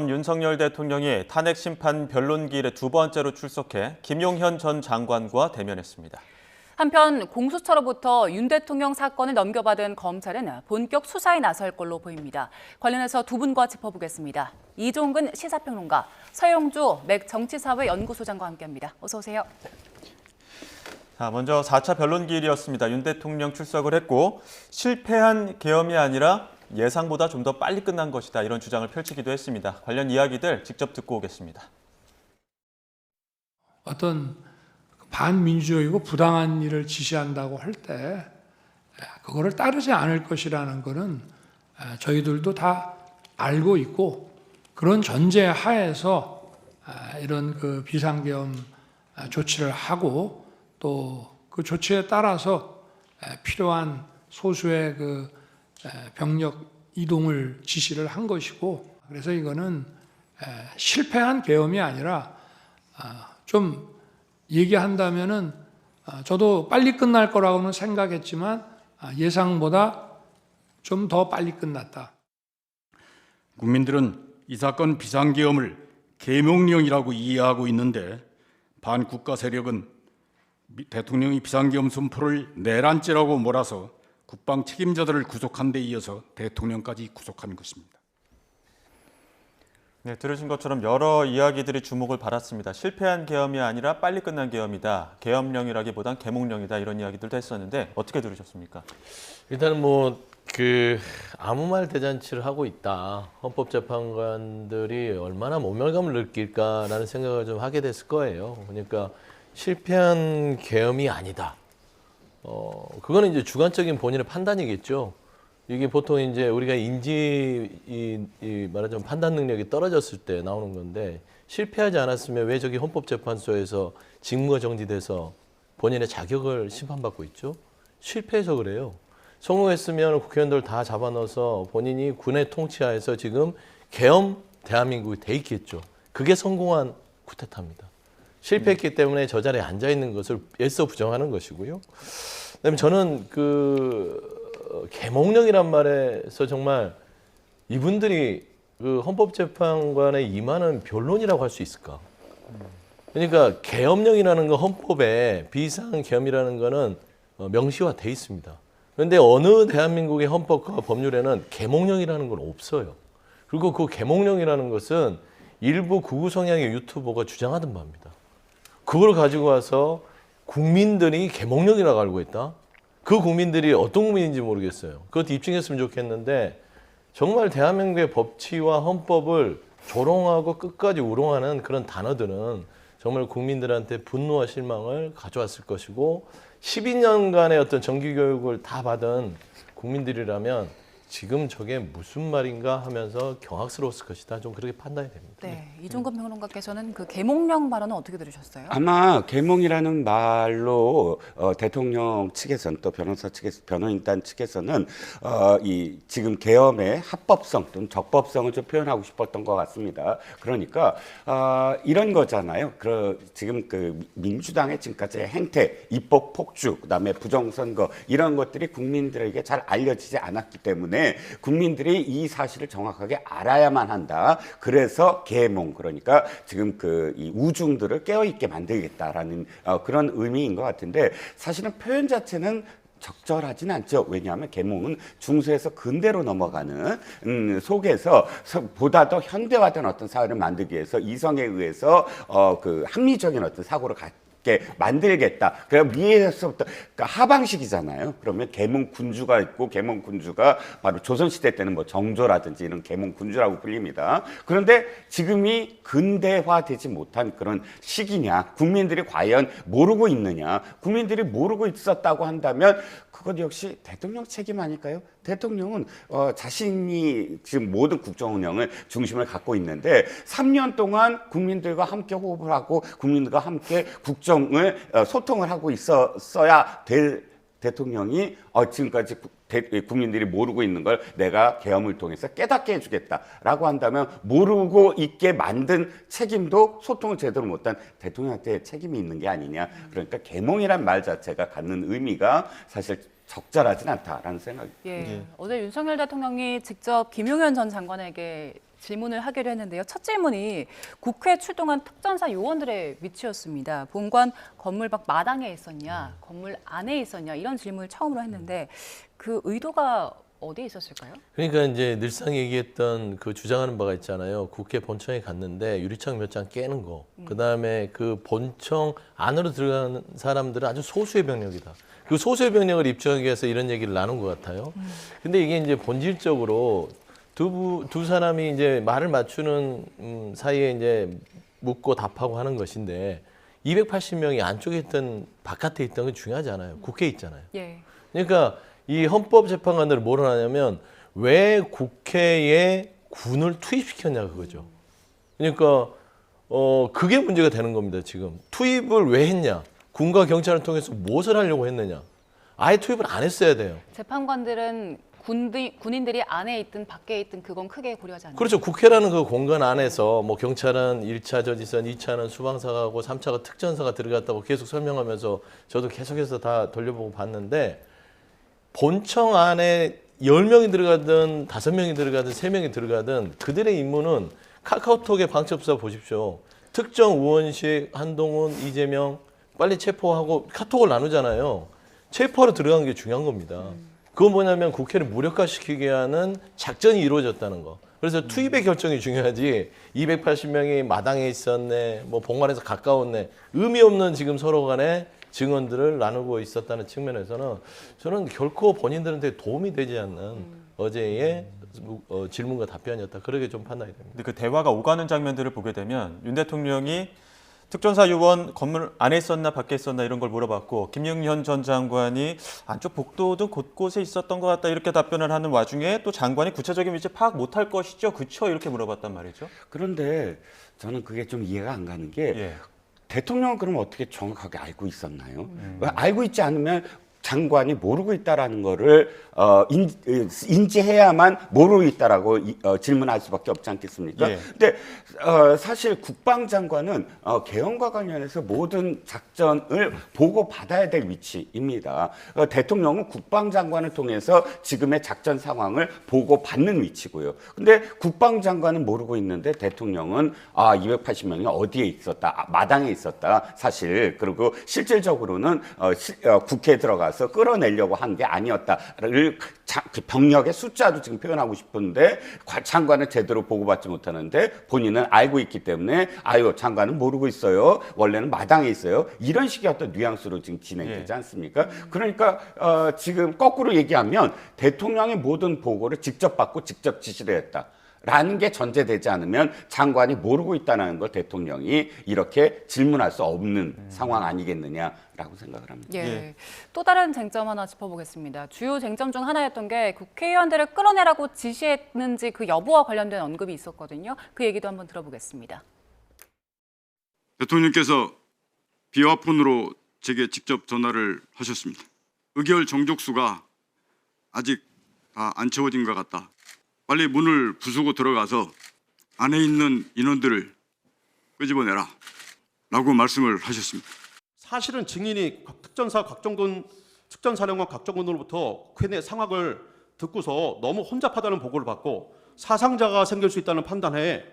윤석열 대통령이 탄핵 심판 변론기일에 두 번째로 출석해 김용현 전 장관과 대면했습니다. 한편 공수처로부터 윤 대통령 사건을 넘겨받은 검찰은 본격 수사에 나설 걸로 보입니다. 관련해서 두 분과 짚어보겠습니다. 이종근 시사평론가, 서영주 맥 정치사회연구소장과 함께합니다. 어서 오세요. 먼저 4차 변론기일이었습니다. 윤 대통령 출석을 했고 실패한 계엄이 아니라 예상보다 좀 더 빨리 끝난 것이다, 이런 주장을 펼치기도 했습니다. 관련 이야기들 직접 듣고 오겠습니다. 어떤 반민주적이고 부당한 일을 지시한다고 할 때 그거를 따르지 않을 것이라는 것은 저희들도 다 알고 있고, 그런 전제 하에서 이런 그 비상계엄 조치를 하고 또 그 조치에 따라서 필요한 소수의 그 병력 이동을 지시를 한 것이고, 그래서 이거는 실패한 계엄이 아니라 좀 얘기한다면은 저도 빨리 끝날 거라고는 생각했지만 예상보다 좀 더 빨리 끝났다. 국민들은 이 사건 비상계엄을 계명령이라고 이해하고 있는데, 반국가 세력은 대통령이 비상계엄 선포를 내란죄라고 몰아서 국방 책임자들을 구속한 데 이어서 대통령까지 구속한 것입니다. 네, 들으신 것처럼 여러 이야기들이 주목을 받았습니다. 실패한 계엄이 아니라 빨리 끝난 계엄이다, 계엄령이라기보단 계몽령이다, 이런 이야기들도 했었는데 어떻게 들으셨습니까? 일단은 아무 말 대잔치를 하고 있다. 헌법재판관들이 얼마나 모멸감을 느낄까라는 생각을 좀 하게 됐을 거예요. 그러니까 실패한 계엄이 아니다. 그거는 이제 주관적인 본인의 판단이겠죠. 이게 보통 이제 우리가 말하자면 판단 능력이 떨어졌을 때 나오는 건데, 실패하지 않았으면 왜 저기 헌법재판소에서 직무가 정지돼서 본인의 자격을 심판받고 있죠? 실패해서 그래요. 성공했으면 국회의원들 다 잡아넣어서 본인이 군의 통치하에서 지금 계엄 대한민국이 돼 있겠죠. 그게 성공한 쿠데타입니다. 실패했기 때문에 저 자리에 앉아 있는 것을 애써 부정하는 것이고요. 그다음에 저는 계몽령이란 말에서 정말 이분들이 그 헌법재판관에 임하는 변론이라고 할 수 있을까? 그러니까 계엄령이라는 거, 헌법에 비상계엄이라는 거는 명시화돼 있습니다. 그런데 어느 대한민국의 헌법과 법률에는 계몽령이라는 건 없어요. 그리고 그 계몽령이라는 것은 일부 극우 성향의 유튜버가 주장하던 바입니다. 그걸 가지고 와서 국민들이 계몽령이라고 알고 있다? 그 국민들이 어떤 국민인지 모르겠어요. 그것도 입증했으면 좋겠는데, 정말 대한민국의 법치와 헌법을 조롱하고 끝까지 우롱하는 그런 단어들은 정말 국민들한테 분노와 실망을 가져왔을 것이고, 12년간의 어떤 정기교육을 다 받은 국민들이라면 지금 저게 무슨 말인가 하면서 경악스러웠을 것이다. 좀 그렇게 판단이 됩니다. 네, 이종근 평론가께서는 그 계몽령 발언은 어떻게 들으셨어요? 아마 계몽이라는 말로 대통령 측에서는, 또 변호사 측에서, 변호인단 측에서는 이 지금 계엄의 합법성 또는 적법성을 좀 표현하고 싶었던 것 같습니다. 그러니까 이런 거잖아요. 지금 그 민주당의 지금까지의 행태, 입법 폭주, 그다음에 부정선거, 이런 것들이 국민들에게 잘 알려지지 않았기 때문에 국민들이 이 사실을 정확하게 알아야만 한다. 그래서 계몽, 그러니까 지금 이 우중들을 깨어있게 만들겠다라는 그런 의미인 것 같은데, 사실은 표현 자체는 적절하진 않죠. 왜냐하면 계몽은 중세에서 근대로 넘어가는 속에서 보다 더 현대화된 어떤 사회를 만들기 위해서 이성에 의해서 그 합리적인 어떤 사고를 만들겠다. 그럼 위에서부터, 그러니까 하방식이잖아요. 그러면 계몽 군주가 있고, 계몽 군주가 바로 조선시대 때는 뭐 정조라든지 이런 계몽 군주라고 불립니다. 그런데 지금이 근대화되지 못한 그런 시기냐, 국민들이 과연 모르고 있느냐, 국민들이 모르고 있었다고 한다면 그것 역시 대통령 책임 아닐까요? 대통령은 자신이 지금 모든 국정 운영을 중심을 갖고 있는데 3년 동안 국민들과 함께 호흡을 하고 국민들과 함께 국정을 소통을 하고 있었어야 될 대통령이 지금까지 국민들이 모르고 있는 걸 내가 계엄을 통해서 깨닫게 해주겠다라고 한다면, 모르고 있게 만든 책임도 소통을 제대로 못한 대통령한테 책임이 있는 게 아니냐. 그러니까 계몽이란 말 자체가 갖는 의미가 사실 적절하진 않다라는 생각이. 어제 윤석열 대통령이 직접 김용현 전 장관에게 질문을 하기로 했는데요. 첫 질문이 국회에 출동한 특전사 요원들의 위치였습니다. 본관 건물 밖 마당에 있었냐, 건물 안에 있었냐 이런 질문을 처음으로 했는데 그 의도가 어디에 있었을까요? 그러니까 이제 늘상 얘기했던 그 주장하는 바가 있잖아요. 국회 본청에 갔는데 유리창 몇 장 깨는 거. 그다음에 그 본청 안으로 들어가는 사람들은 아주 소수의 병력이다. 그 소수의 병력을 입증하기 위해서 이런 얘기를 나눈 것 같아요. 근데 이게 이제 본질적으로 두 사람이 이제 말을 맞추는 사이에 이제 묻고 답하고 하는 것인데 280명이 안쪽에 있던 바깥에 있던 건 중요하지 않아요. 국회에 있잖아요. 예. 그러니까 이 헌법재판관들은 뭘 하냐면 왜 국회에 군을 투입시켰냐 그거죠. 그러니까 그게 문제가 되는 겁니다. 지금 투입을 왜 했냐? 군과 경찰을 통해서 무엇을 하려고 했느냐? 아예 투입을 안 했어야 돼요. 재판관들은 군인들이 안에 있든 밖에 있든 그건 크게 고려하지 않나요? 그렇죠. 국회라는 그 공간 안에서 뭐 경찰은 1차 저지선, 2차는 수방사가고 3차가 특전사가 들어갔다고 계속 설명하면서 저도 계속해서 다 돌려보고 봤는데 본청 안에 10명이 들어가든 5명이 들어가든 3명이 들어가든 그들의 임무는 카카오톡의 방첩사 보십시오. 특정 의원식, 한동훈, 이재명 빨리 체포하고 카톡을 나누잖아요. 체포하러 들어간 게 중요한 겁니다. 그건 뭐냐면 국회를 무력화시키게 하는 작전이 이루어졌다는 거. 그래서 투입의 결정이 중요하지 280명이 마당에 있었네, 뭐 본관에서 가까웠네, 의미 없는 지금 서로 간에 증언들을 나누고 있었다는 측면에서는 저는 결코 본인들한테 도움이 되지 않는 어제의 질문과 답변이었다. 그렇게 좀 판단이 됩니다. 근데 그 대화가 오가는 장면들을 보게 되면 윤 대통령이 특전사 요원 건물 안에 있었나 밖에 있었나 이런 걸 물어봤고 김영현 전 장관이 안쪽 복도 등 곳곳에 있었던 것 같다 이렇게 답변을 하는 와중에 또 장관이 구체적인 위치 파악 못할 것이죠. 그쵸? 이렇게 물어봤단 말이죠. 그런데 저는 그게 좀 이해가 안 가는 게 예. 대통령은 그럼 어떻게 정확하게 알고 있었나요? 왜 알고 있지 않으면 장관이 모르고 있다라는 거를 인지해야만 모르고 있다라고 질문할 수밖에 없지 않겠습니까? 예. 근데 사실 국방장관은 개헌과 관련해서 모든 작전을 보고 받아야 될 위치입니다. 대통령은 국방장관을 통해서 지금의 작전 상황을 보고 받는 위치고요. 근데 국방장관은 모르고 있는데 대통령은 280명이 어디에 있었다, 마당에 있었다, 사실 그리고 실질적으로는 국회에 들어가서 끌어내려고 한 게 아니었다를 그 병력의 숫자도 지금 표현하고 싶은데 장관은 제대로 보고받지 못하는데 본인은 알고 있기 때문에 장관은 모르고 있어요. 원래는 마당에 있어요. 이런 식의 어떤 뉘앙스로 지금 진행되지 않습니까? 그러니까 지금 거꾸로 얘기하면 대통령의 모든 보고를 직접 받고 직접 지시를 했다. 라는 게 전제되지 않으면 장관이 모르고 있다는 걸 대통령이 이렇게 질문할 수 없는 상황 아니겠느냐라고 생각을 합니다. 예. 또 다른 쟁점 하나 짚어보겠습니다. 주요 쟁점 중 하나였던 게 국회의원들을 끌어내라고 지시했는지 그 여부와 관련된 언급이 있었거든요. 그 얘기도 한번 들어보겠습니다. 대통령께서 비화폰으로 제게 직접 전화를 하셨습니다. 의결 정족수가 아직 다 안 채워진 것 같다. 빨리 문을 부수고 들어가서 안에 있는 인원들을 끄집어내라 라고 말씀을 하셨습니다. 사실은 증인이 특전사령관 곽정근으로부터 국회 내 상황을 듣고서 너무 혼잡하다는 보고를 받고 사상자가 생길 수 있다는 판단에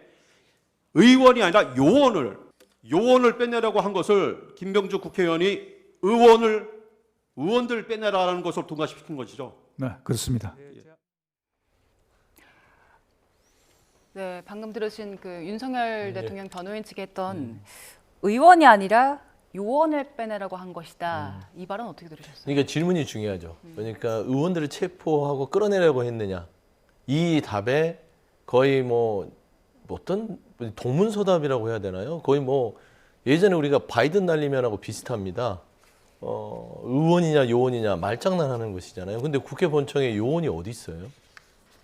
의원이 아니라 요원을 빼내라고 한 것을 김병주 국회의원이 의원들 빼내라는 것을 통과시킨 것이죠. 네, 그렇습니다. 네, 방금 들으신 그 윤석열 대통령 변호인 측에 했던 의원이 아니라 요원을 빼내라고 한 것이다. 이 발언 어떻게 들으셨어요? 그러니까 질문이 중요하죠. 그러니까 의원들을 체포하고 끌어내려고 했느냐. 이 답에 거의 뭐 어떤 동문서답이라고 해야 되나요? 거의 뭐 예전에 우리가 바이든 날리면하고 비슷합니다. 의원이냐 요원이냐 말장난하는 것이잖아요. 근데 국회 본청에 요원이 어디 있어요?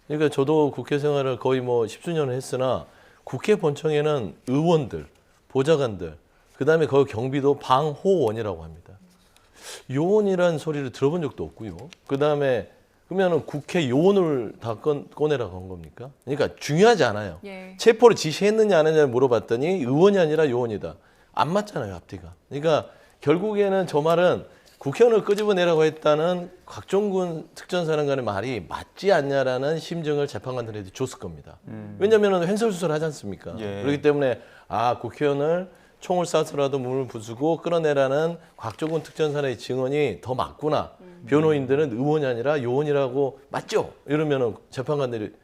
그러니까 저도 국회 생활을 거의 뭐 10수년을 했으나 국회 본청에는 의원들, 보좌관들, 그다음에 거기 경비도 방호원이라고 합니다. 요원이라는 소리를 들어본 적도 없고요. 그다음에 그러면은 국회 요원을 다 꺼내라고 한 겁니까? 그러니까 중요하지 않아요. 예. 체포를 지시했느냐 안 했느냐를 물어봤더니 의원이 아니라 요원이다. 안 맞잖아요, 앞뒤가. 그러니까 결국에는 저 말은 국회의원을 끄집어내라고 했다는 곽종군 특전사령관의 말이 맞지 않냐라는 심정을 재판관들한테 줬을 겁니다. 왜냐하면 횡설수설 하지 않습니까? 예. 그렇기 때문에 국회의원을 총을 쏴서라도 문을 부수고 끌어내라는 곽종군 특전사의 증언이 더 맞구나. 변호인들은 의원이 아니라 요원이라고 맞죠? 이러면은 재판관들이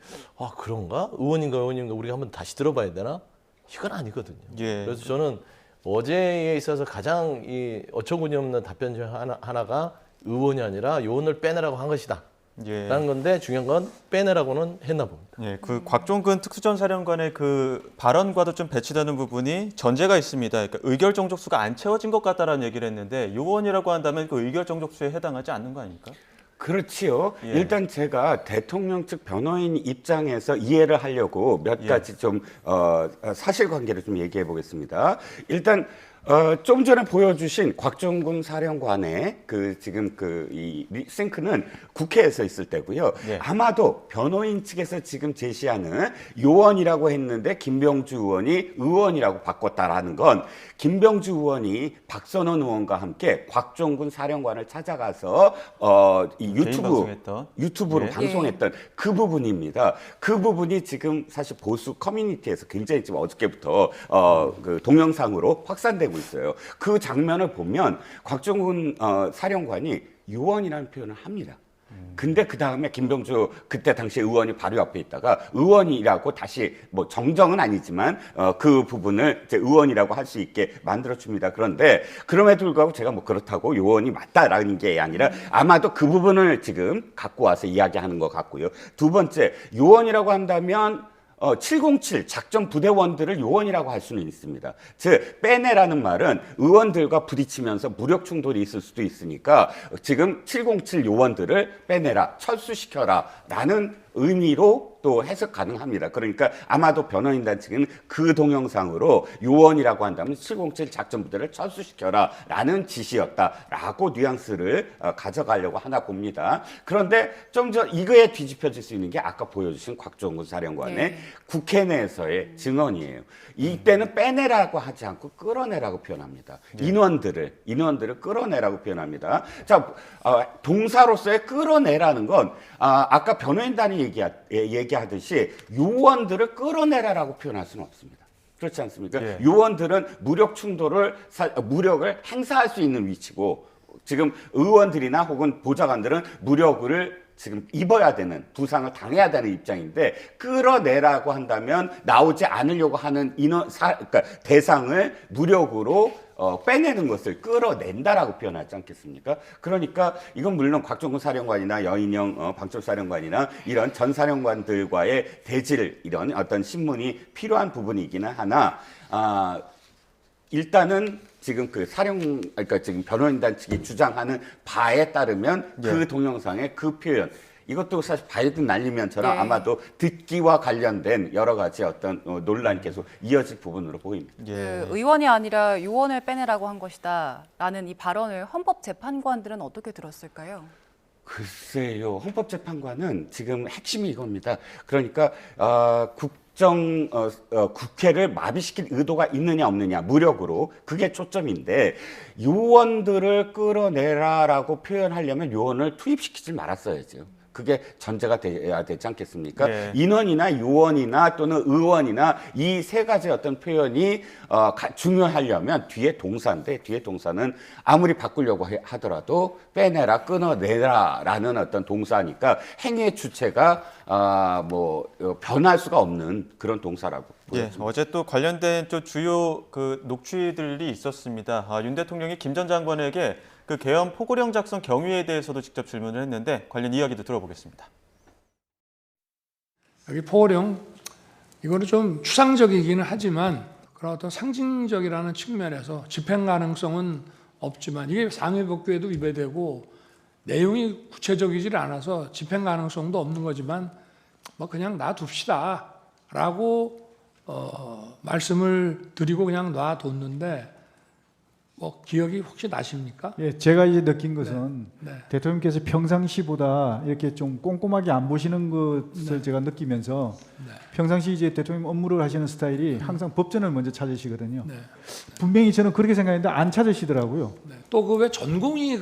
그런가? 의원인가 요원인가 우리가 한번 다시 들어봐야 되나? 이건 아니거든요. 예. 그래서 저는 어제에 있어서 가장 이 어처구니없는 답변 중 하나가 의원이 아니라 요원을 빼내라고 한 것이다. 예. 라는 건데 중요한 건 빼내라고는 했나 봅니다. 예, 그 곽종근 특수전사령관의 그 발언과도 좀 배치되는 부분이 전제가 있습니다. 그러니까 의결 정족수가 안 채워진 것 같다라는 얘기를 했는데 요원이라고 한다면 그 의결 정족수에 해당하지 않는 거 아닙니까? 그렇지요. 예. 일단 제가 대통령 측 변호인 입장에서 이해를 하려고 몇 예. 가지 좀 사실관계를 좀 얘기해 보겠습니다. 일단 좀 전에 보여주신 곽종군 사령관의 지금 이 싱크는 국회에서 있을 때고요. 예. 아마도 변호인 측에서 지금 제시하는 요원이라고 했는데 김병주 의원이 의원이라고 바꿨다라는 건 김병주 의원이 박선원 의원과 함께 곽종군 사령관을 찾아가서 이 유튜브로 예. 방송했던 그 부분입니다. 그 부분이 지금 사실 보수 커뮤니티에서 굉장히 지금 어저께부터 그 동영상으로 확산되고 있어요. 그 장면을 보면 곽종군 사령관이 요원이라는 표현을 합니다. 근데 그 다음에 김병주 그때 당시 의원이 바로 옆에 있다가 의원이라고 다시 뭐 정정은 아니지만 그 부분을 이제 의원이라고 할 수 있게 만들어줍니다. 그런데 그럼에도 불구하고 제가 뭐 그렇다고 요원이 맞다라는 게 아니라 아마도 그 부분을 지금 갖고 와서 이야기하는 것 같고요. 두 번째, 요원이라고 한다면 707 작전 부대원들을 요원이라고 할 수는 있습니다. 즉 빼내라는 말은 의원들과 부딪히면서 무력 충돌이 있을 수도 있으니까 지금 707 요원들을 빼내라, 철수시켜라 라는 의미로 또 해석 가능합니다. 그러니까 아마도 변호인단 측은 그 동영상으로 요원이라고 한다면 707 작전부대를 철수시켜라 라는 지시였다라고 뉘앙스를 가져가려고 하나 봅니다. 그런데 좀 전 이거에 뒤집혀질 수 있는 게 아까 보여주신 곽종군 사령관의 국회 내에서의 증언이에요. 이때는 빼내라고 하지 않고 끌어내라고 표현합니다. 인원들을 끌어내라고 표현합니다. 자, 동사로서의 끌어내라는 건 아까 변호인단이 얘기하듯이 요원들을 끌어내라라고 표현할 수는 없습니다. 그렇지 않습니까? 예. 요원들은 무력을 행사할 수 있는 위치고 지금 의원들이나 혹은 보좌관들은 무력을 지금 입어야 되는, 부상을 당해야 되는 입장인데 끌어내라고 한다면 나오지 않으려고 하는 그러니까 대상을 무력으로 빼내는 것을 끌어낸다라고 표현하지 않겠습니까? 그러니까 이건 물론 곽종군 사령관이나 여인영 방첩사령관이나 이런 전 사령관들과의 대질 이런 어떤 신문이 필요한 부분이기는 하나 일단은 지금 그러니까 지금 변호인단 측이 주장하는 바에 따르면 그 동영상의 그 표현 이것도 사실 바이든 날리면처럼 아마도 듣기와 관련된 여러 가지 어떤 논란이 계속 이어질 부분으로 보입니다. 예. 그 의원이 아니라 요원을 빼내라고 한 것이다라는 이 발언을 헌법재판관들은 어떻게 들었을까요? 글쎄요, 헌법재판관은 지금 핵심이 이겁니다. 그러니까 국회를 마비시킬 의도가 있느냐 없느냐 무력으로 그게 초점인데 요원들을 끌어내라라고 표현하려면 요원을 투입시키지 말았어야죠. 그게 전제가 돼야 되지 않겠습니까? 네. 인원이나 요원이나 또는 의원이나 이 세 가지 어떤 표현이 중요하려면 뒤에 동사인데 뒤에 동사는 아무리 바꾸려고 하더라도 빼내라, 끊어내라라는 어떤 동사니까 행위의 주체가 변할 수가 없는 그런 동사라고 보여집니다. 어제 또 관련된 또 주요 그 녹취들이 있었습니다. 윤 대통령이 김 전 장관에게 그 계엄 포고령 작성 경위에 대해서도 직접 질문을 했는데 관련 이야기도 들어보겠습니다. 여기 포고령 이거는 좀 추상적이기는 하지만 그런 어떤 상징적이라는 측면에서 집행 가능성은 없지만 이게 상해법규에도 위배되고 내용이 구체적이질 않아서 집행 가능성도 없는 거지만 그냥 놔둡시다라고 말씀을 드리고 그냥 놔뒀는데 뭐 기억이 혹시 나십니까? 예, 제가 이제 느낀 것은 네. 대통령께서 평상시보다 이렇게 좀 꼼꼼하게 안 보시는 것을 제가 느끼면서 평상시 이제 대통령 업무를 하시는 스타일이 항상 법전을 먼저 찾으시거든요. 네. 분명히 저는 그렇게 생각했는데 안 찾으시더라고요. 또 그 왜 전공이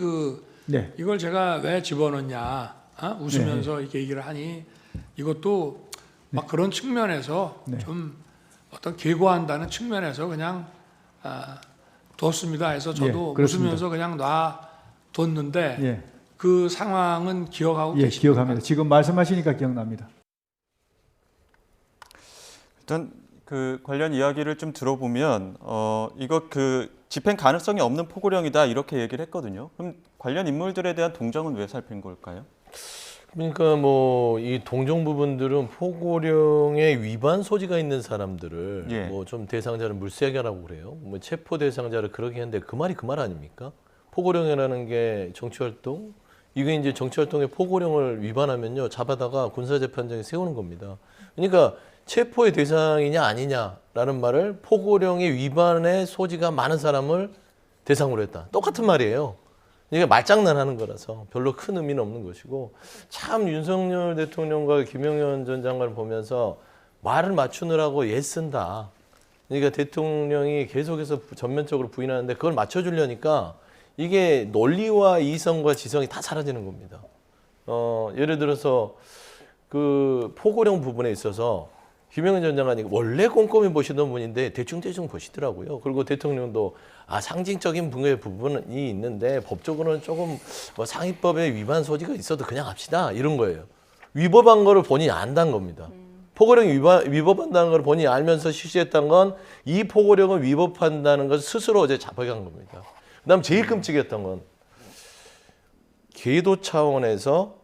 네. 이걸 제가 왜 집어넣냐 웃으면서 이렇게 얘기를 하니 이것도 막 그런 측면에서 좀 어떤 계고한다는 측면에서 그냥 뒀습니다 해서 저도 그렇습니다. 웃으면서 그냥 놔뒀는데 예, 그 상황은 기억하고 예, 계십니까? 기억합니다. 지금 말씀하시니까 기억납니다. 일단 그 관련 이야기를 좀 들어보면 이거 그 집행 가능성이 없는 포고령이다 이렇게 얘기를 했거든요. 그럼 관련 인물들에 대한 동정은 왜 살핀 걸까요? 그러니까 뭐 이 동정 부분들은 포고령의 위반 소지가 있는 사람들을 예. 뭐 좀 대상자를 물색하라고 그래요. 뭐 체포 대상자를 그러게 했는데 그 말이 그 말 아닙니까? 포고령이라는 게 정치활동, 이게 이제 정치활동의 포고령을 위반하면요 잡아다가 군사재판장에 세우는 겁니다. 그러니까 체포의 대상이냐 아니냐라는 말을 포고령의 위반의 소지가 많은 사람을 대상으로 했다. 똑같은 말이에요. 이게 말장난하는 거라서 별로 큰 의미는 없는 것이고, 참 윤석열 대통령과 김용현 전 장관을 보면서 말을 맞추느라고 애쓴다. 그러니까 대통령이 계속해서 전면적으로 부인하는데 그걸 맞춰주려니까 이게 논리와 이성과 지성이 다 사라지는 겁니다. 예를 들어서 그 포고령 부분에 있어서 김용현 전 장관이 원래 꼼꼼히 보시던 분인데 대충 보시더라고요. 그리고 대통령도 상징적인 부분이 있는데 법적으로는 조금 뭐 상위법의 위반 소지가 있어도 그냥 합시다 이런 거예요. 위법한 거를 본인이 안다는 겁니다. 포고령이 위법한다는 걸 본인이 알면서 실시했던 건 이 포고령을 위법한다는 것을 스스로 어제 자백한 겁니다. 그다음 제일 끔찍했던 건 계도 차원에서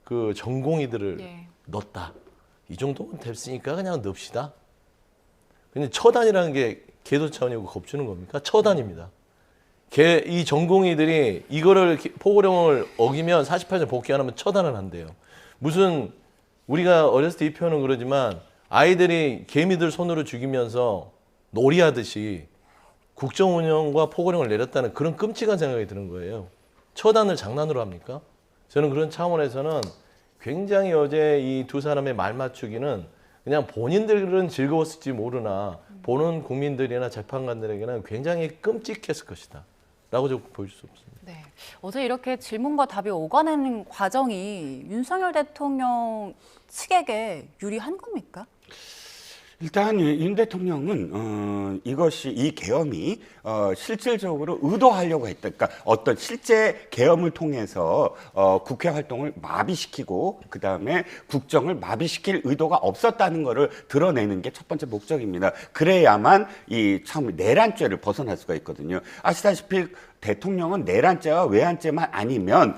그 전공의들을 넣었다. 이 정도면 됐으니까 그냥 넣읍시다. 근데 처단이라는 게 계도 차원이고 겁주는 겁니까? 처단입니다. 이 전공의들이 이거를 포고령을 어기면 48년 복귀 안 하면 처단을 한대요. 무슨 우리가 어렸을 때 이 표현은 그러지만 아이들이 개미들 손으로 죽이면서 놀이하듯이 국정 운영과 포고령을 내렸다는 그런 끔찍한 생각이 드는 거예요. 처단을 장난으로 합니까? 저는 그런 차원에서는 굉장히 어제 이 두 사람의 말 맞추기는 그냥 본인들은 즐거웠을지 모르나 보는 국민들이나 재판관들에게는 굉장히 끔찍했을 것이다 라고 좀 보일 수 없습니다. 네. 어제 이렇게 질문과 답이 오가는 과정이 윤석열 대통령 측에게 유리한 겁니까? 일단 윤 대통령은 이것이 이 계엄이 실질적으로 의도하려고 했다. 그러니까 어떤 실제 계엄을 통해서 국회 활동을 마비시키고 그 다음에 국정을 마비시킬 의도가 없었다는 것을 드러내는 게 첫 번째 목적입니다. 그래야만 이 참 내란죄를 벗어날 수가 있거든요. 아시다시피 대통령은 내란죄와 외환죄만 아니면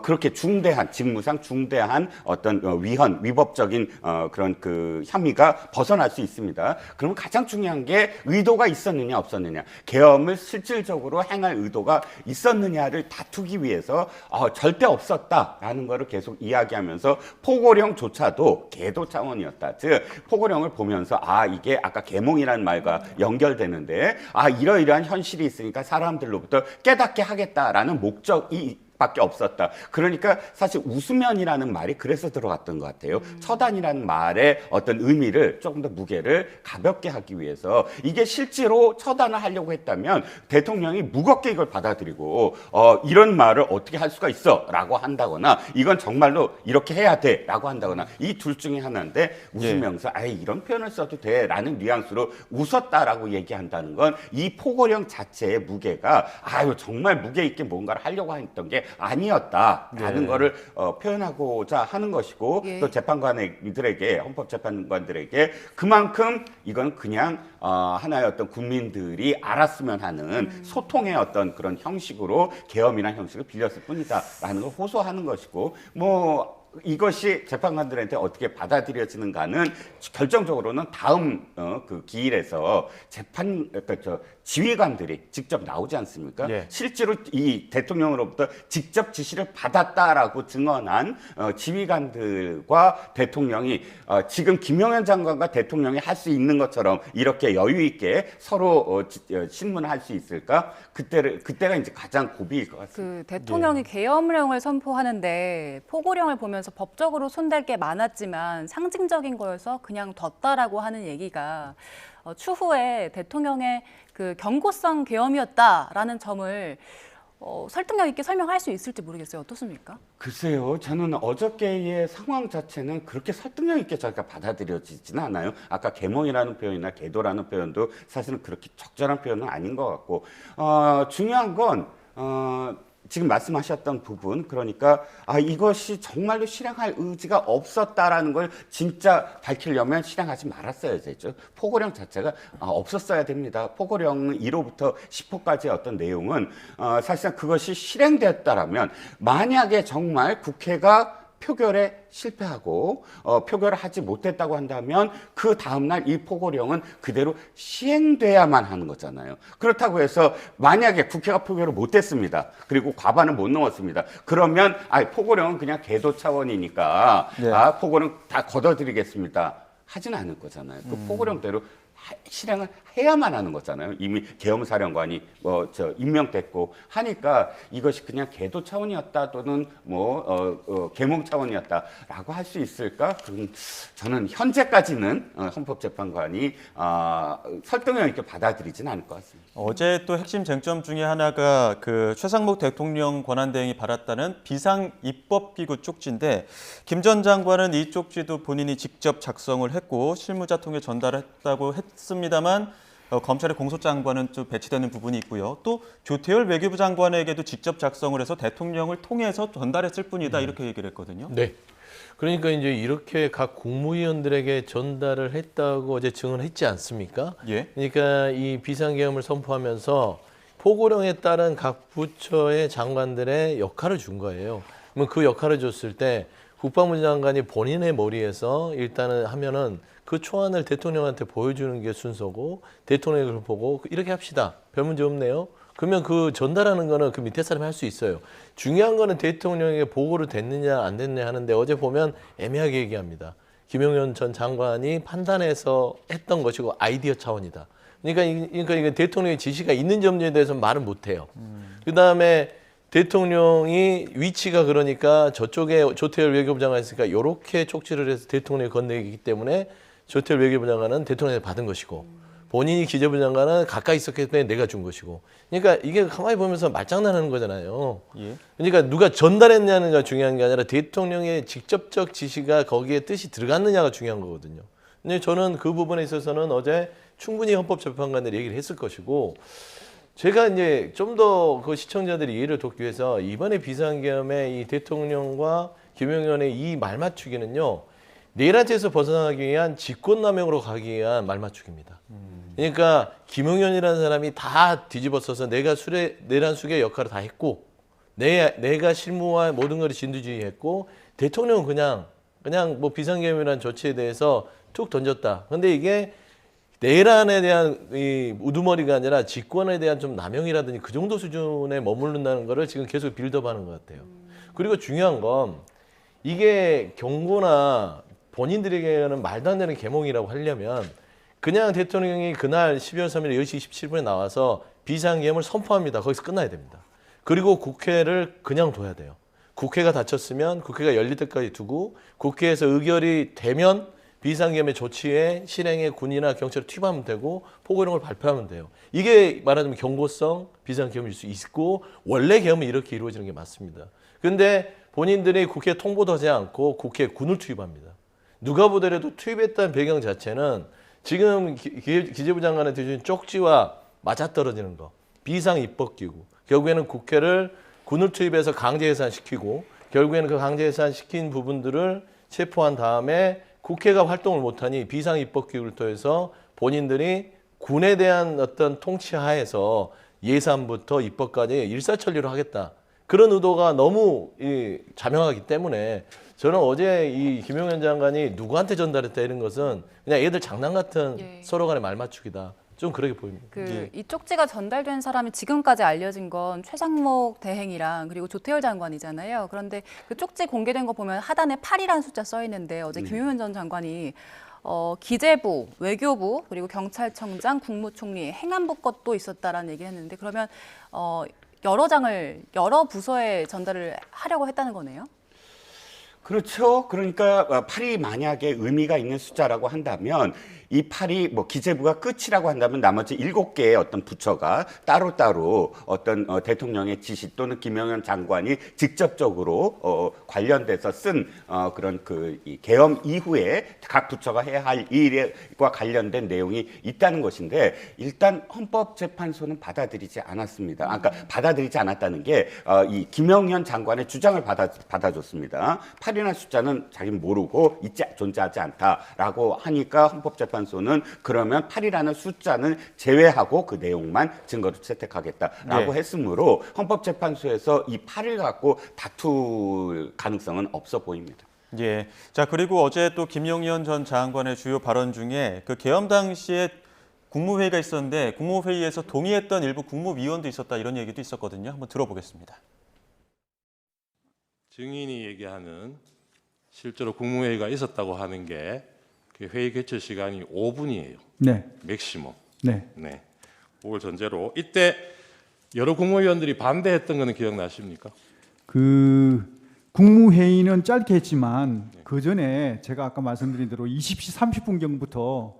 그렇게 중대한 직무상 중대한 어떤 위법적인 그런 그 혐의가 벗어날 수 있습니다. 그러면 가장 중요한 게 의도가 있었느냐 없었느냐, 계엄을 실질적으로 행할 의도가 있었느냐를 다투기 위해서 절대 없었다라는 것을 계속 이야기하면서 포고령조차도 계도 차원이었다. 즉 포고령을 보면서 이게 아까 계몽이라는 말과 연결되는데 이러이러한 현실이 있으니까 사람들로부터 깨닫게 하겠다라는 목적이 밖에 없었다. 그러니까 사실 웃으면이라는 말이 그래서 들어갔던 것 같아요. 처단이라는 말의 어떤 의미를 조금 더 무게를 가볍게 하기 위해서, 이게 실제로 처단을 하려고 했다면 대통령이 무겁게 이걸 받아들이고 이런 말을 어떻게 할 수가 있어 라고 한다거나 이건 정말로 이렇게 해야 돼 라고 한다거나 이 둘 중에 하나인데 웃으면서 이런 표현을 써도 돼 라는 뉘앙스로 웃었다라고 얘기한다는 건 이 포고령 자체의 무게가 정말 무게 있게 뭔가를 하려고 했던 게 아니었다라는 거를 표현하고자 하는 것이고, 또 재판관들에게, 헌법재판관들에게 그만큼 이건 그냥 하나의 어떤 국민들이 알았으면 하는 소통의 어떤 그런 형식으로 계엄이라는 형식을 빌렸을 뿐이다라는 걸 호소하는 것이고, 이것이 재판관들한테 어떻게 받아들여지는가는 결정적으로는 다음 그 기일에서 지휘관들이 직접 나오지 않습니까? 예. 실제로 이 대통령으로부터 직접 지시를 받았다라고 증언한 지휘관들과 대통령이 지금 김용현 장관과 대통령이 할 수 있는 것처럼 이렇게 여유 있게 서로 신문할 수 있을까? 그때가 이제 가장 고비일 것 같습니다. 그 대통령이 계엄령을 선포하는데 포고령을 보면서 법적으로 손댈 게 많았지만 상징적인 거여서 그냥 뒀다라고 하는 얘기가 추후에 대통령의 그 경고성 계엄이었다라는 점을 설득력 있게 설명할 수 있을지 모르겠어요. 어떻습니까? 글쎄요, 저는 어저께의 상황 자체는 그렇게 설득력 있게 저희가 받아들여지지는 않아요. 아까 계몽이라는 표현이나 계도라는 표현도 사실은 그렇게 적절한 표현은 아닌 것 같고, 중요한 건, 지금 말씀하셨던 부분, 그러니까 이것이 정말로 실행할 의지가 없었다라는 걸 진짜 밝히려면 실행하지 말았어야 되죠. 포고령 자체가 없었어야 됩니다. 포고령 1호부터 10호까지의 어떤 내용은 사실상 그것이 실행됐다라면 만약에 정말 국회가 표결에 실패하고 표결을 하지 못했다고 한다면 그 다음날 이 포고령은 그대로 시행돼야만 하는 거잖아요. 그렇다고 해서 만약에 국회가 표결을 못했습니다. 그리고 과반을 못 넘었습니다. 그러면 포고령은 그냥 계도 차원이니까 네. 포고령 다 걷어드리겠습니다. 하지는 않을 거잖아요. 그 포고령대로 실행을 해야만 하는 거잖아요. 이미 계엄사령관이 임명됐고 하니까 이것이 그냥 계도 차원이었다 또는 계몽 차원이었다라고 할 수 있을까? 그건 저는 현재까지는 헌법재판관이 설득력 있게 받아들이지는 않을 것 같습니다. 어제 또 핵심 쟁점 중에 하나가 그 최상목 대통령 권한대행이 받았다는 비상 입법기구 쪽지인데 김 전 장관은 이 쪽지도 본인이 직접 작성을 했고 실무자 통해 전달했다고 했습니다만 검찰의 공소장과는 좀 배치되는 부분이 있고요. 또 조태열 외교부 장관에게도 직접 작성을 해서 대통령을 통해서 전달했을 뿐이다 이렇게 얘기를 했거든요. 네. 그러니까 이제 이렇게 각 국무위원들에게 전달을 했다고 어제 증언했지 않습니까? 예. 그러니까 이 비상계엄을 선포하면서 포고령에 따른 각 부처의 장관들의 역할을 준 거예요. 그러면 그 역할을 줬을 때 국방부 장관이 본인의 머리에서 일단은 하면은 그 초안을 대통령한테 보여주는 게 순서고 대통령이 그걸 보고 이렇게 합시다. 별 문제 없네요. 그러면 그 전달하는 거는 그 밑에 사람이 할 수 있어요. 중요한 거는 대통령에게 보고를 됐느냐 안 됐느냐 하는데 어제 보면 애매하게 얘기합니다. 김용현 전 장관이 판단해서 했던 것이고 아이디어 차원이다. 그러니까 이게 대통령의 지시가 있는 점에 대해서 말은 못 해요. 그다음에 대통령이 위치가 그러니까 저쪽에 조태열 외교부 장관이 있으니까 이렇게 쪽지를 해서 대통령이 건네기 때문에 조태열 외교부 장관은 대통령이 받은 것이고 본인이 기재부 장관은 가까이 있었기 때문에 내가 준 것이고 그러니까 이게 가만히 보면서 말장난하는 거잖아요. 예. 그러니까 누가 전달했냐는 게 중요한 게 아니라 대통령의 직접적 지시가 거기에 뜻이 들어갔느냐가 중요한 거거든요. 근데 저는 그 부분에 있어서는 어제 충분히 헌법재판관들이 얘기를 했을 것이고 제가 이제 좀 더 그 시청자들이 이해를 돕기 위해서 이번에 비상계엄에 이 대통령과 김용현의 이 말맞추기는요. 내란죄에서 벗어나기 위한 직권남용으로 가기 위한 말맞추기입니다. 그러니까 김용현이라는 사람이 다 뒤집어써서 내가 내란 수괴 역할을 다 했고 내가 실무와 모든 걸 진두지휘했고 대통령은 그냥 뭐 비상계엄이라는 조치에 대해서 툭 던졌다. 근데 이게 내란에 대한 이 우두머리가 아니라 직권에 대한 좀 남용이라든지 그 정도 수준에 머무른다는 거를 지금 계속 빌드업하는 것 같아요. 그리고 중요한 건 이게 경고나 본인들에게는 말도 안 되는 계몽이라고 하려면 그냥 대통령이 그날 12월 3일 10시 27분에 나와서 비상계엄을 선포합니다. 거기서 끝나야 됩니다. 그리고 국회를 그냥 둬야 돼요. 국회가 다쳤으면 국회가 열릴 때까지 두고 국회에서 의결이 되면 비상계엄의 조치에 실행에 군이나 경찰을 투입하면 되고 포고령을 발표하면 돼요. 이게 말하자면 경고성 비상계엄일 수 있고 원래 계엄은 이렇게 이루어지는 게 맞습니다. 그런데 본인들이 국회에 통보도 하지 않고 국회에 군을 투입합니다. 누가 보더라도 투입했다는 배경 자체는 지금 기재부 장관한테 주신 쪽지와 맞아떨어지는 거. 비상입법기구. 결국에는 국회를 군을 투입해서 강제 해산시키고 결국에는 그 강제 해산시킨 부분들을 체포한 다음에 국회가 활동을 못하니 비상입법기구를 통해서 본인들이 군에 대한 어떤 통치 하에서 예산부터 입법까지 일사천리로 하겠다. 그런 의도가 너무 자명하기 때문에 저는 어제 이 김용현 장관이 누구한테 전달했다 이런 것은 그냥 애들 장난 같은 예. 서로 간의 말맞추기다. 좀 그렇게 보입니다. 이 쪽지가 전달된 사람이 지금까지 알려진 건 최상목 대행이랑 그리고 조태열 장관이잖아요. 그런데 그 쪽지 공개된 거 보면 하단에 8이라는 숫자 써 있는데 어제 김용현 전 장관이 기재부, 외교부, 그리고 경찰청장, 국무총리, 행안부 것도 있었다라는 얘기를 했는데 그러면 여러 장을 여러 부서에 전달을 하려고 했다는 거네요. 그렇죠. 그러니까 8이 만약에 의미가 있는 숫자라고 한다면 이 8이 뭐 기재부가 끝이라고 한다면 나머지 7개의 어떤 부처가 따로따로 어떤 대통령의 지시 또는 김영현 장관이 직접적으로 관련돼서 쓴 그런 이 계엄 이후에 각 부처가 해야 할 일과 관련된 내용이 있다는 것인데 일단 헌법재판소는 받아들이지 않았습니다. 그러니까 받아들이지 않았다는 게 이 김영현 장관의 주장을 받아줬습니다. 8이라는 숫자는 자기는 모르고 존재하지 않다라고 하니까 헌법재판소는 그러면 8이라는 숫자는 제외하고 그 내용만 증거로 채택하겠다라고 네. 했으므로 헌법재판소에서 이 8을 갖고 다툴 가능성은 없어 보입니다. 예. 자, 그리고 어제 또 김용현 전 장관의 주요 발언 중에 그 계엄 당시에 국무회의가 있었는데 국무회의에서 동의했던 일부 국무위원도 있었다 이런 얘기도 있었거든요. 한번 들어보겠습니다. 증인이 얘기하는 실제로 국무회의가 있었다고 하는 게 그 회의 개최 시간이 5분이에요. 네. 맥시멈. 네. 네. 그걸 전제로 이때 여러 국무위원들이 반대했던 거는 기억나십니까? 그 국무회의는 짧게 했지만 그 전에 제가 아까 말씀드린 대로 20시 30분경부터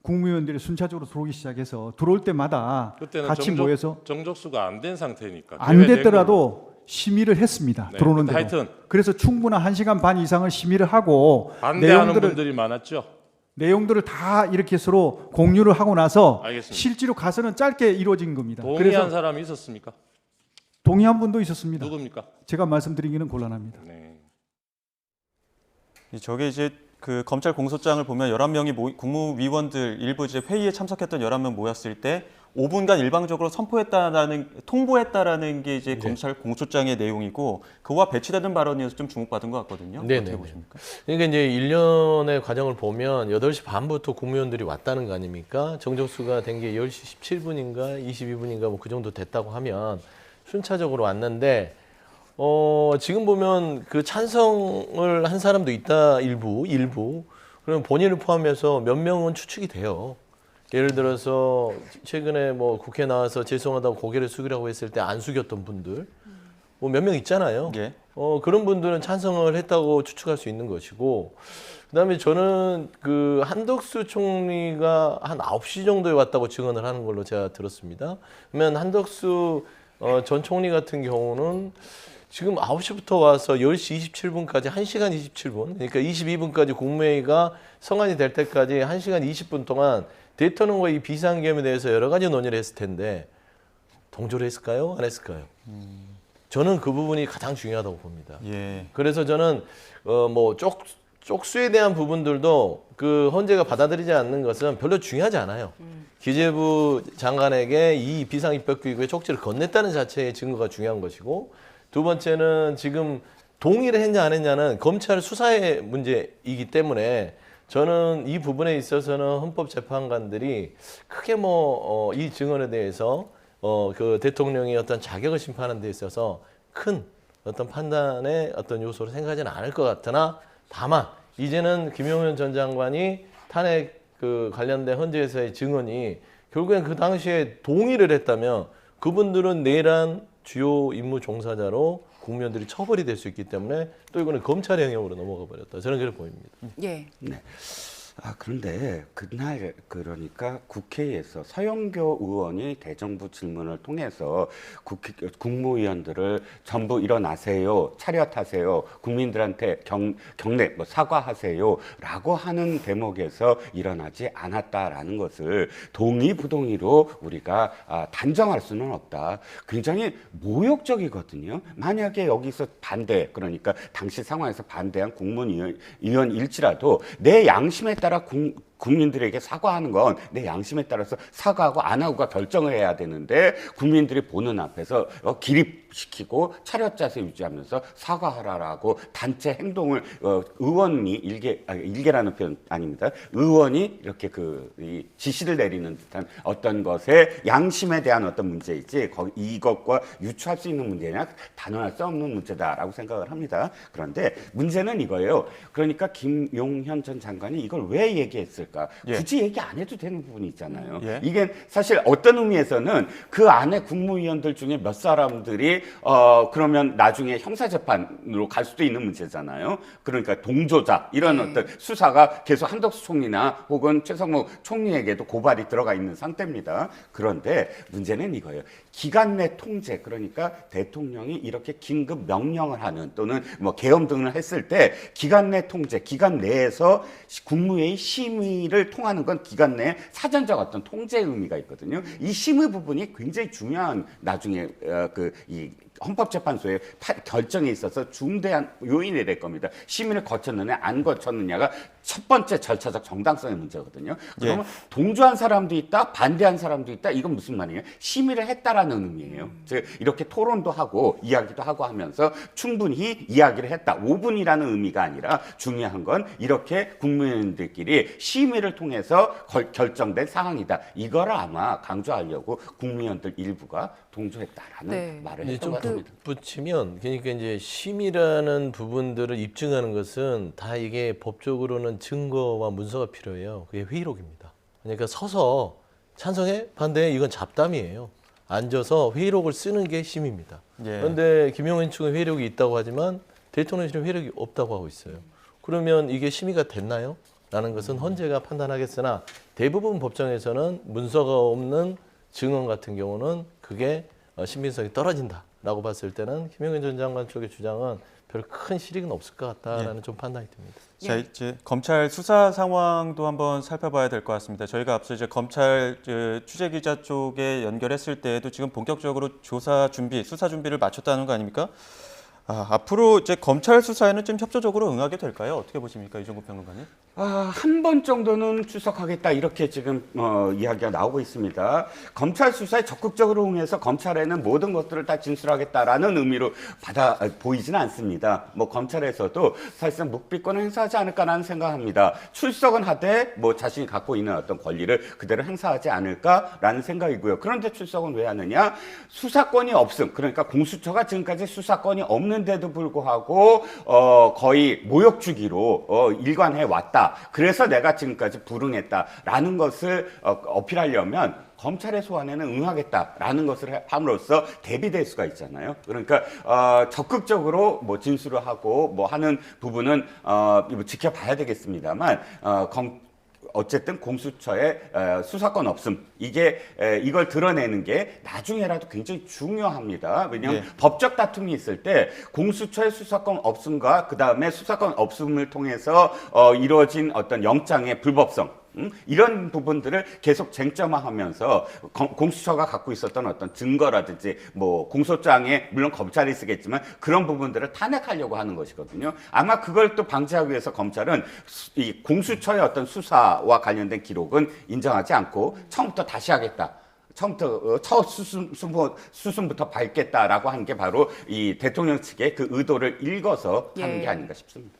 국무위원들이 순차적으로 들어오기 시작해서 들어올 때마다 그때는 같이 모여서 정족수가 안 된 상태니까. 안 개회된 됐더라도 심의를 했습니다. 네, 들어오는 근데 대로. 하여튼 그래서 충분한 1시간 반 이상을 심의를 하고 반대하는 분들이 많았죠. 내용들을 다 이렇게 서로 공유를 하고 나서 알겠습니다. 실제로 가서는 짧게 이루어진 겁니다. 동의한 그래서 사람이 있었습니까? 동의한 분도 있었습니다. 누굽니까? 제가 말씀드리기는 곤란합니다. 네. 저게 이제 그 검찰 공소장을 보면 11명이 국무위원들 일부 이제 회의에 참석했던 11명 모였을 때 5분간 일방적으로 통보했다라는 게 이제 검찰 공소장의 내용이고 그와 배치되는 발언이어서 좀 주목받은 것 같거든요. 네네. 어떻게 보십니까? 그러니까 이제 1년의 과정을 보면 8시 반부터 국무위원들이 왔다는 거 아닙니까? 정족수가 된 게 10시 17분인가 22분인가 뭐 그 정도 됐다고 하면 순차적으로 왔는데 지금 보면 그 찬성을 한 사람도 있다 일부 그러면 본인을 포함해서 몇 명은 추측이 돼요. 예를 들어서 최근에 뭐 국회 나와서 죄송하다고 고개를 숙이라고 했을 때 안 숙였던 분들 뭐 몇 명 있잖아요. 예. 그런 분들은 찬성을 했다고 추측할 수 있는 것이고 그다음에 저는 그 한덕수 총리가 한 9시 정도에 왔다고 증언을 하는 걸로 제가 들었습니다. 그러면 한덕수 전 총리 같은 경우는 지금 9시부터 와서 10시 27분까지 1시간 27분, 그러니까 22분까지 국무회의가 성안이 될 때까지 1시간 20분 동안 대통령과 이 비상계엄에 대해서 여러 가지 논의를 했을 텐데 동조를 했을까요? 안 했을까요? 저는 그 부분이 가장 중요하다고 봅니다. 예. 그래서 저는 뭐 쪽수에 대한 부분들도 그 헌재가 받아들이지 않는 것은 별로 중요하지 않아요. 기재부 장관에게 이 비상입법기구에 쪽지를 건넸다는 자체의 증거가 중요한 것이고 두 번째는 지금 동의를 했냐 안 했냐는 검찰 수사의 문제이기 때문에 저는 이 부분에 있어서는 헌법재판관들이 크게 이 증언에 대해서 그 대통령의 어떤 자격을 심판하는 데 있어서 큰 어떤 판단의 어떤 요소를 생각하지는 않을 것 같으나 다만 이제는 김용현 전 장관이 탄핵 그 관련된 헌재에서의 증언이 결국엔 그 당시에 동의를 했다면 그분들은 내란 주요 임무 종사자로 국민들이 처벌이 될 수 있기 때문에 또 이거는 검찰 영역으로 넘어가 버렸다. 저는 그렇게 보입니다. 예. 네. 그런데 그날 그러니까 국회에서 서영교 의원이 대정부 질문을 통해서 국무위원들을 전부 일어나세요, 차렷하세요, 국민들한테 경례 사과하세요라고 하는 대목에서 일어나지 않았다라는 것을 동의부동의로 우리가 단정할 수는 없다. 굉장히 모욕적이거든요. 만약에 여기서 반대, 그러니까 당시 상황에서 반대한 국무위원일지라도 내 양심에 따라 국민들에게 사과하는 건 내 양심에 따라서 사과하고 안 하고가 결정을 해야 되는데 국민들이 보는 앞에서 기립시키고 차렷 자세 유지하면서 사과하라라고 단체 행동을 의원이 일개라는 표현 아닙니다. 의원이 이렇게 이 지시를 내리는 듯한 어떤 것에 양심에 대한 어떤 문제이지 이것과 유추할 수 있는 문제냐 단언할 수 없는 문제다라고 생각을 합니다. 그런데 문제는 이거예요. 그러니까 김용현 전 장관이 이걸 왜 얘기했을까? 예. 굳이 얘기 안 해도 되는 부분이 있잖아요. 예. 이게 사실 어떤 의미에서는 그 안에 국무위원들 중에 몇 사람들이 그러면 나중에 형사재판으로 갈 수도 있는 문제잖아요. 그러니까 동조자 이런 어떤 수사가 계속 한덕수 총리나 혹은 최성목 총리에게도 고발이 들어가 있는 상태입니다. 그런데 문제는 이거예요. 기간 내 통제, 그러니까 대통령이 이렇게 긴급 명령을 하는 또는 뭐 계엄 등을 했을 때 기간 내 통제, 기간 내에서 국무회의 심의를 통하는 건 기간 내에 사전적 어떤 통제 의미가 있거든요. 이 심의 부분이 굉장히 중요한 나중에 이 헌법재판소의 결정에 있어서 중대한 요인이 될 겁니다. 심의를 거쳤느냐 안 거쳤느냐가 첫 번째 절차적 정당성의 문제거든요. 그러면 동조한 사람도 있다, 반대한 사람도 있다. 이건 무슨 말이에요? 심의를 했다라는 의미예요. 즉 이렇게 토론도 하고 이야기도 하고 하면서 충분히 이야기를 했다. 5분이라는 의미가 아니라 중요한 건 이렇게 국무위원들끼리 심의를 통해서 결정된 상황이다. 이걸 아마 강조하려고 국무위원들 일부가 동조했다라는 말을 했던 것 같습니다. 붙이면 그러니까 이제 심의라는 부분들을 입증하는 것은 다 이게 법적으로는 증거와 문서가 필요해요. 그게 회의록입니다. 그러니까 서서 찬성해 반대해 이건 잡담이에요. 앉아서 회의록을 쓰는 게 심의입니다. 그런데 김용현 측은 회의록이 있다고 하지만 대통령실은 회의록이 없다고 하고 있어요. 그러면 이게 심의가 됐나요? 라는 것은 헌재가 판단하겠으나 대부분 법정에서는 문서가 없는 증언 같은 경우는 그게 신빙성이 떨어진다라고 봤을 때는 김용현 전 장관 쪽의 주장은 별 큰 실익은 없을 것 같다라는 좀 판단이 듭니다. 자, 이제 검찰 수사 상황도 한번 살펴봐야 될 것 같습니다. 저희가 앞서 이제 검찰 취재 기자 쪽에 연결했을 때에도 지금 본격적으로 조사 준비, 수사 준비를 마쳤다는 거 아닙니까? 앞으로 이제 검찰 수사에는 좀 협조적으로 응하게 될까요? 어떻게 보십니까, 이종구 평론가님? 한 번 정도는 출석하겠다 이렇게 지금 이야기가 나오고 있습니다. 검찰 수사에 적극적으로 응해서 검찰에는 모든 것들을 다 진술하겠다라는 의미로 보이지는 않습니다. 뭐 검찰에서도 사실상 묵비권을 행사하지 않을까라는 생각합니다. 출석은 하되 뭐 자신이 갖고 있는 어떤 권리를 그대로 행사하지 않을까라는 생각이고요. 그런데 출석은 왜 하느냐? 수사권이 없음. 그러니까 공수처가 지금까지 수사권이 없는데도 불구하고 거의 모욕 주기로 일관해 왔다. 그래서 내가 지금까지 불응했다라는 것을 어필하려면 검찰의 소환에는 응하겠다라는 것을 함으로써 대비될 수가 있잖아요. 그러니까 적극적으로 뭐 진술을 하고 뭐 하는 부분은 지켜봐야 되겠습니다만 어쨌든 공수처의 수사권 없음 이걸 드러내는 게 나중에라도 굉장히 중요합니다. 왜냐하면 법적 다툼이 있을 때 공수처의 수사권 없음과 그 다음에 수사권 없음을 통해서 이루어진 어떤 영장의 불법성 이런 부분들을 계속 쟁점화하면서 공수처가 갖고 있었던 어떤 증거라든지 뭐 공소장에 물론 검찰이 쓰겠지만 그런 부분들을 탄핵하려고 하는 것이거든요. 아마 그걸 또 방지하기 위해서 검찰은 이 공수처의 어떤 수사와 관련된 기록은 인정하지 않고 처음부터 다시 하겠다. 처음부터 첫 수순부터 밟겠다라고 하는 게 바로 이 대통령 측의 그 의도를 읽어서 하는 게 아닌가 싶습니다.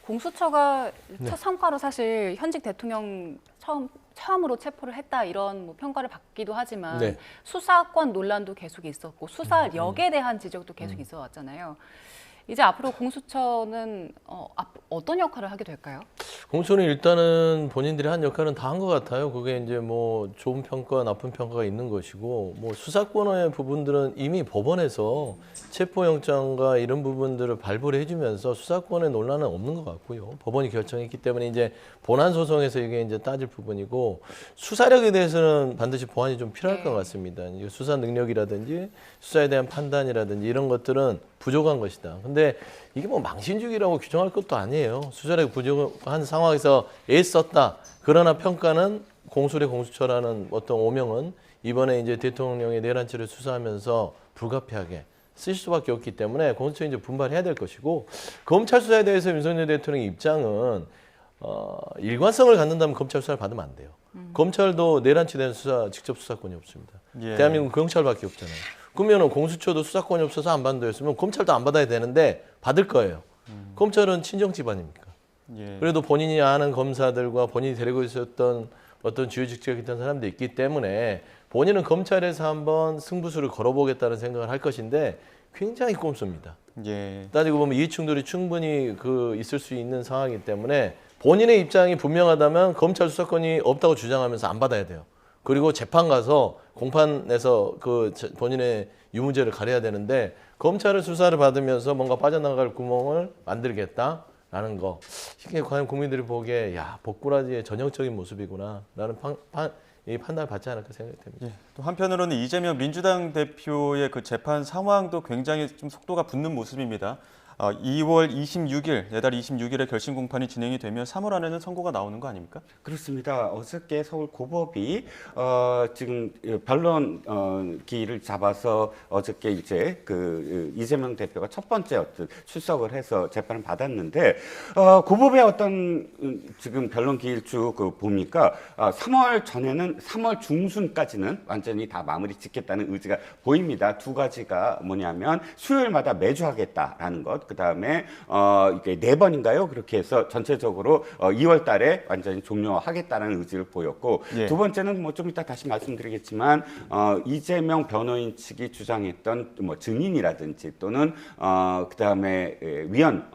공수처가 첫 성과로 사실 현직 대통령 처음으로 체포를 했다 이런 뭐 평가를 받기도 하지만 수사권 논란도 계속 있었고 수사력에 대한 지적도 계속 있어 왔잖아요. 이제 앞으로 공수처는 어떤 역할을 하게 될까요? 공수처는 일단은 본인들이 한 역할은 다 한 것 같아요. 그게 이제 뭐 좋은 평가, 나쁜 평가가 있는 것이고, 뭐 수사권의 부분들은 이미 법원에서 체포영장과 이런 부분들을 발부를 해주면서 수사권의 논란은 없는 것 같고요. 법원이 결정했기 때문에 이제 본안 소송에서 이게 이제 따질 부분이고, 수사력에 대해서는 반드시 보완이 좀 필요할 것 같습니다. 수사 능력이라든지 수사에 대한 판단이라든지 이런 것들은 부족한 것이다. 근데 이게 뭐 망신주기라고 규정할 것도 아니에요. 수사력이 부족한 상황에서 애썼다. 그러나 평가는 공수의 공수처라는 어떤 오명은 이번에 이제 대통령의 내란죄를 수사하면서 불가피하게 쓰실 수밖에 없기 때문에 공수처 이제 분발해야 될 것이고, 검찰 수사에 대해서 윤석열 대통령의 입장은 일관성을 갖는다면 검찰 수사를 받으면 안 돼요. 검찰도 내란치된 직접 수사권이 없습니다. 예. 대한민국 경찰밖에 없잖아요. 그러면 공수처도 수사권이 없어서 안 받는다 했으면 검찰도 안 받아야 되는데 받을 거예요. 검찰은 친정 집안입니까? 예. 그래도 본인이 아는 검사들과 본인이 데리고 있었던 어떤 주요 직책에 있던 사람들이 있기 때문에 본인은 검찰에서 한번 승부수를 걸어보겠다는 생각을 할 것인데 굉장히 꼼수입니다. 예. 따지고 보면 이해충돌이 충분히 있을 수 있는 상황이기 때문에 본인의 입장이 분명하다면 검찰 수사권이 없다고 주장하면서 안 받아야 돼요. 그리고 재판 가서 공판에서 본인의 유무죄를 가려야 되는데 검찰의 수사를 받으면서 뭔가 빠져나갈 구멍을 만들겠다라는 거. 이게 과연 국민들이 보기에 야 복꾸라지의 전형적인 모습이구나라는 판단을 받지 않을까 생각이 됩니다. 예. 또 한편으로는 이재명 민주당 대표의 그 재판 상황도 굉장히 좀 속도가 붙는 모습입니다. 2월 26일, 내달 26일에 결심 공판이 진행이 되면 3월 안에는 선고가 나오는 거 아닙니까? 그렇습니다. 어저께 서울 고법이 지금 변론 기일을 잡아서 어저께 이제 이재명 대표가 첫 번째 어떤 출석을 해서 재판을 받았는데 고법의 어떤 지금 변론 기일 쭉 보니까 3월 전에는 3월 중순까지는 완전히 다 마무리 짓겠다는 의지가 보입니다. 두 가지가 뭐냐면 수요일마다 매주 하겠다라는 것. 그 다음에 이게 4번인가요? 그렇게 해서 전체적으로 2월 달에 완전히 종료하겠다는 의지를 보였고 예. 두 번째는 뭐 좀 이따 다시 말씀드리겠지만 이재명 변호인 측이 주장했던 뭐 증인이라든지 또는 그 다음에 위헌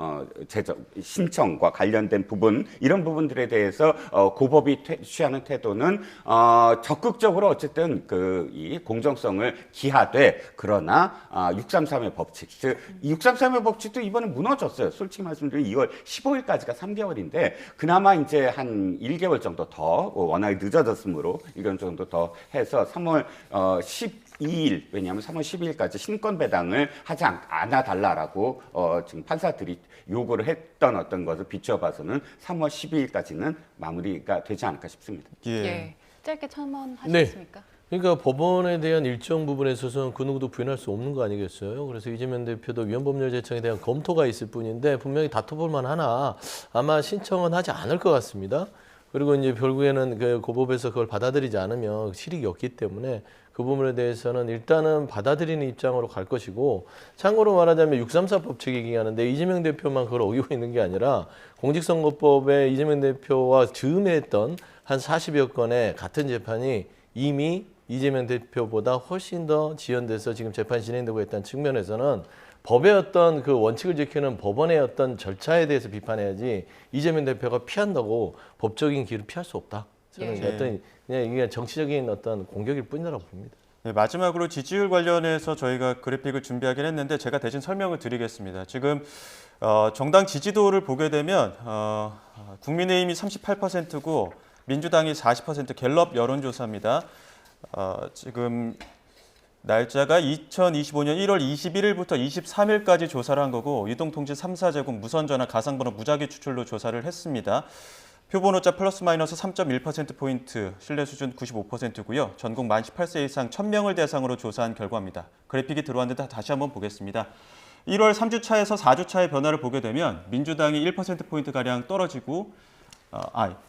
신청과 관련된 부분 이런 부분들에 대해서 고법이 취하는 태도는 적극적으로 어쨌든 이 공정성을 기하되 그러나 633의 법칙, 즉 633의 법칙도 이번에 무너졌어요. 솔직히 말씀드리면 2월 15일까지가 3개월인데 그나마 이제 한 1개월 정도 더 워낙에 늦어졌으므로 1개월 정도 더 해서 3월 12일 왜냐하면 3월 12일까지 신권 배당을 하지 않아달라라고 지금 판사들이 요구를 했던 어떤 것을 비춰봐서는 3월 12일까지는 마무리가 되지 않을까 싶습니다. 예. 예. 짧게 첨언하시겠습니까? 그러니까 법원에 대한 일정 부분에 있어서는 그 누구도 부인할 수 없는 거 아니겠어요? 그래서 이재명 대표도 위헌법률재청에 대한 검토가 있을 뿐인데 분명히 다퉈볼 만하나 아마 신청은 하지 않을 것 같습니다. 그리고 이제 결국에는 고법에서 그걸 받아들이지 않으면 실익이 없기 때문에 그 부분에 대해서는 일단은 받아들이는 입장으로 갈 것이고 참고로 말하자면 634 법칙이 얘기하는데 이재명 대표만 그걸 어기고 있는 게 아니라 공직선거법에 이재명 대표와 즈음했던 한 40여 건의 같은 재판이 이미 이재명 대표보다 훨씬 더 지연돼서 지금 재판이 진행되고 있다는 측면에서는 법의 어떤 그 원칙을 지키는 법원의 어떤 절차에 대해서 비판해야지 이재명 대표가 피한다고 법적인 길을 피할 수 없다. 저는 예. 어떤 그냥 이게 정치적인 어떤 공격일 뿐이라고 봅니다. 네, 마지막으로 지지율 관련해서 저희가 그래픽을 준비하긴 했는데 제가 대신 설명을 드리겠습니다. 지금 정당 지지도를 보게 되면 국민의힘이 38%고 민주당이 40% 갤럽 여론조사입니다. 지금 날짜가 2025년 1월 21일부터 23일까지 조사를 한 거고 이동통신 3, 4제곱 무선전화 가상번호 무작위 추출로 조사를 했습니다. 표본오차 플러스 마이너스 3.1%포인트, 신뢰 수준 95%고요. 전국 만 18세 이상 1000명을 대상으로 조사한 결과입니다. 그래픽이 들어왔는데 다시 한번 보겠습니다. 1월 3주차에서 4주차의 변화를 보게 되면 민주당이 1%포인트가량 떨어지고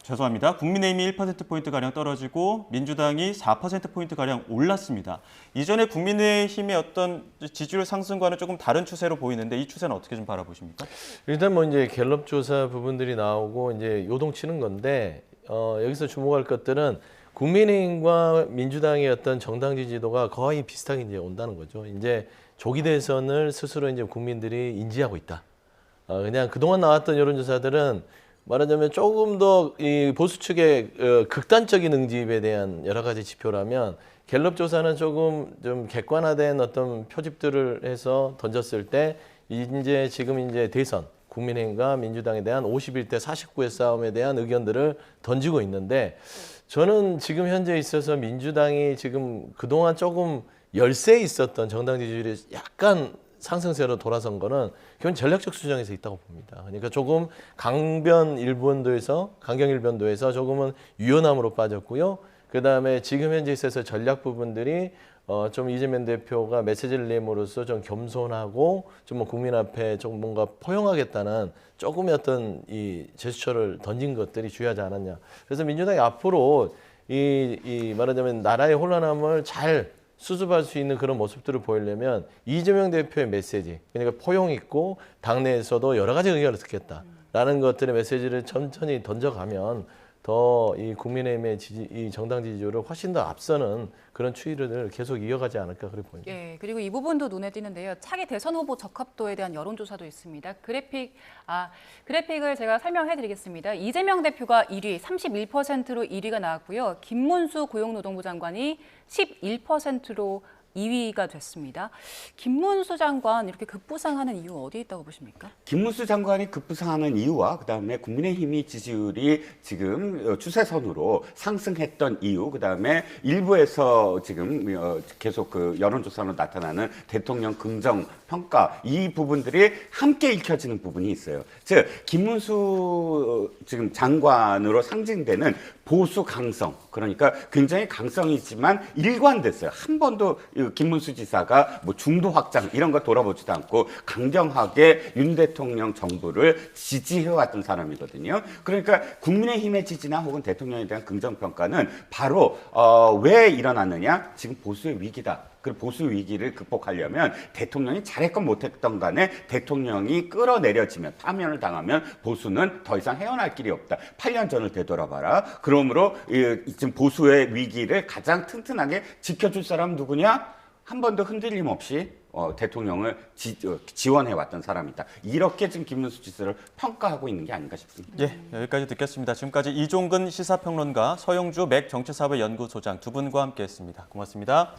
죄송합니다. 국민의힘이 1%포인트가량 떨어지고 민주당이 4%포인트가량 올랐습니다. 이전에 국민의힘의 어떤 지지율 상승과는 조금 다른 추세로 보이는데 이 추세는 어떻게 좀 바라보십니까? 일단 뭐 이제 갤럽 조사 부분들이 나오고 이제 요동치는 건데 여기서 주목할 것들은 국민의힘과 민주당의 어떤 정당 지지도가 거의 비슷하게 이제 온다는 거죠. 이제 조기 대선을 스스로 이제 국민들이 인지하고 있다. 그냥 그동안 나왔던 여론조사들은 말하자면 조금 더 이 보수 측의 극단적인 응집에 대한 여러 가지 지표라면 갤럽 조사는 조금 좀 객관화된 어떤 표집들을 해서 던졌을 때 지금 대선 국민의힘과 민주당에 대한 51대 49의 싸움에 대한 의견들을 던지고 있는데 저는 지금 현재 있어서 민주당이 지금 그동안 조금 열세에 있었던 정당 지지율이 약간 상승세로 돌아선 거는 기본 전략적 수정에서 있다고 봅니다. 그러니까 조금 강경 일변도에서 조금은 유연함으로 빠졌고요. 그다음에 지금 현재 있어서 전략 부분들이 좀 이재명 대표가 메시지를 내므로써 좀 겸손하고 좀 뭐 국민 앞에 좀 뭔가 포용하겠다는 조금의 어떤 이 제스처를 던진 것들이 중요하지 않았냐. 그래서 민주당이 앞으로 이 말하자면 나라의 혼란함을 잘 수습할 수 있는 그런 모습들을 보이려면 이재명 대표의 메시지, 그러니까 포용 있고 당내에서도 여러 가지 의견을 듣겠다라는 것들의 메시지를 천천히 던져가면 더 이 국민의힘의 이 정당 지지율을 훨씬 더 앞서는 그런 추이를 계속 이어가지 않을까 그렇게 보입니다. 예, 그리고 이 부분도 눈에 띄는데요. 차기 대선 후보 적합도에 대한 여론조사도 있습니다. 그래픽을 제가 설명해 드리겠습니다. 이재명 대표가 1위, 31%로 1위가 나왔고요. 김문수 고용노동부 장관이 11%로 2위가 됐습니다. 김문수 장관 이렇게 급부상하는 이유 어디에 있다고 보십니까? 김문수 장관이 급부상하는 이유와 그다음에 국민의힘이 지지율이 지금 추세선으로 상승했던 이유, 그다음에 일부에서 지금 계속 그 여론조사로 나타나는 대통령 긍정 평가, 이 부분들이 함께 읽혀지는 부분이 있어요. 즉 김문수 지금 장관으로 상징되는 보수 강성, 그러니까 굉장히 강성이지만 일관됐어요. 한 번도 김문수 지사가 뭐 중도 확장 이런 거 돌아보지도 않고 강경하게 윤 대통령 정부를 지지해왔던 사람이거든요. 그러니까 국민의힘의 지지나 혹은 대통령에 대한 긍정평가는 바로 왜 일어났느냐? 지금 보수의 위기다. 그 보수 위기를 극복하려면 대통령이 잘했건 못했던 간에 대통령이 끌어내려지면, 파면을 당하면 보수는 더 이상 헤어날 길이 없다. 8년 전을 되돌아봐라. 그러므로 지금 보수의 위기를 가장 튼튼하게 지켜줄 사람은 누구냐? 한 번도 흔들림 없이 대통령을 지원해왔던 사람이다. 이렇게 지금 김문수 지사를 평가하고 있는 게 아닌가 싶습니다. 예, 여기까지 듣겠습니다. 지금까지 이종근 시사평론가, 서영주 맥정치사업연구소장 두 분과 함께했습니다. 고맙습니다.